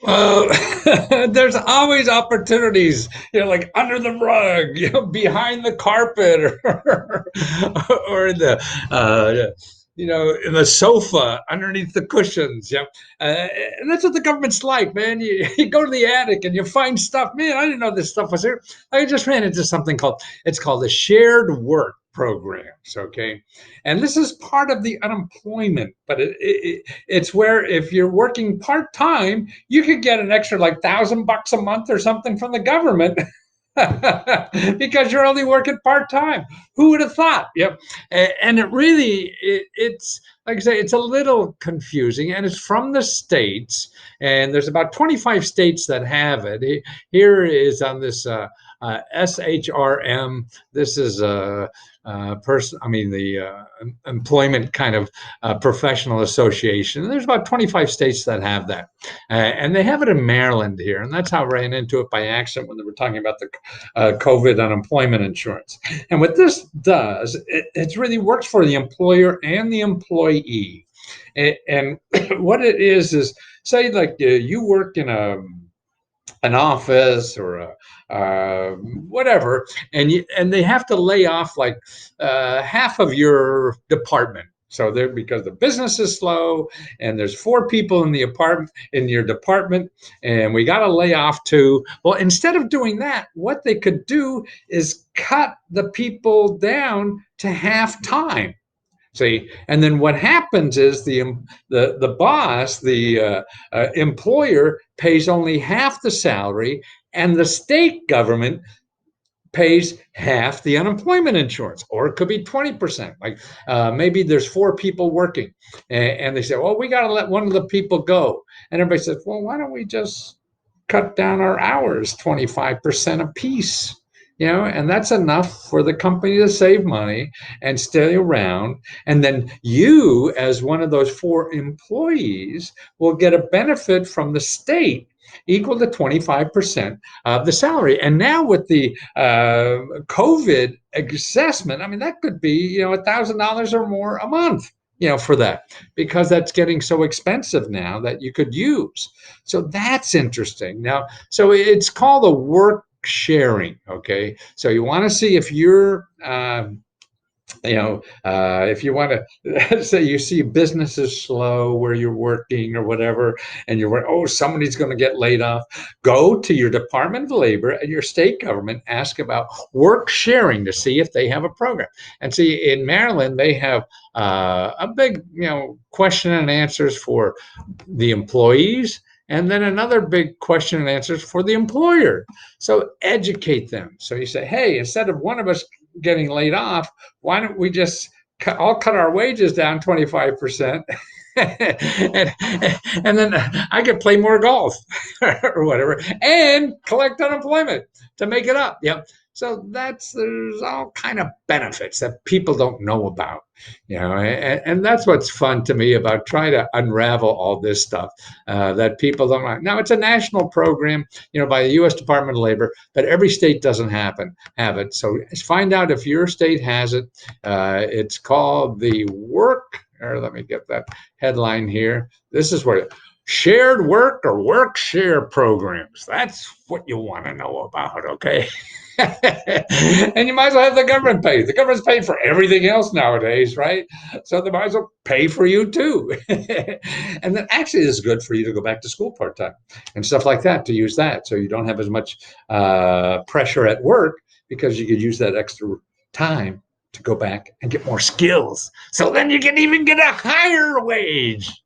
Well, there's always opportunities, like under the rug, behind the carpet, or in the, in the sofa underneath the cushions. And that's what the government's like, man. You go to the attic and you find stuff. Man, I didn't know this stuff was here. I just ran into something called the shared work programs. Okay, and this is part of the unemployment, but it's where if you're working part time, you could get an extra like $1,000 a month or something from the government because you're only working part time. Who would have thought? Yep. And it's like I say, it's a little confusing, and it's from the states. And there's about 25 states that have it. Here is on this SHRM. This is person. I mean, the employment kind of professional association. And there's about 25 states that have that, and they have it in Maryland here, and that's how I ran into it by accident when they were talking about the COVID unemployment insurance. And what this does, it really works for the employer and the employee. And what it is say like you work in an office or whatever, and they have to lay off like half of your department. So there, because the business is slow, and there's 4 people in the apartment in your department, and we got to lay off 2. Well, instead of doing that, what they could do is cut the people down to half time. See, and then what happens is the boss, the employer, pays only half the salary, and the state government pays half the unemployment insurance, or it could be 20%. Like maybe there's 4 people working, and they say, well, we got to let one of the people go. And everybody says, well, why don't we just cut down our hours 25% a piece? And that's enough for the company to save money and stay around. And then you, as one of those 4 employees, will get a benefit from the state equal to 25% of the salary. And now with the COVID assessment, I mean, that could be, $1,000 or more a month, for that, because that's getting so expensive now that you could use. So that's interesting. Now, so it's called a work sharing. Okay. So you want to see if you're, if you want to say you see business is slow where you're working or whatever, and oh, somebody's going to get laid off, go to your Department of Labor and your state government, ask about work sharing to see if they have a program. And see, in Maryland, they have a big, question and answers for the employees, and then another big question and answers for the employer. So educate them. So you say, hey, instead of one of us getting laid off, why don't we just all cut our wages down 25%? and, and then I could play more golf or whatever and collect unemployment to make it up. Yep. So there's all kind of benefits that people don't know about, and that's what's fun to me about trying to unravel all this stuff that people don't know. Now it's a national program, by the U.S. Department of Labor, but every state doesn't have it. So find out if your state has it. It's called the work. Or let me get that headline here. This is where shared work or work share programs. That's what you want to know about, okay? And you might as well have the government pay. The government's paying for everything else nowadays, right? So they might as well pay for you too. And then actually, this is good for you to go back to school part time and stuff like that, to use that, so you don't have as much pressure at work, because you could use that extra time to go back and get more skills. So then you can even get a higher wage.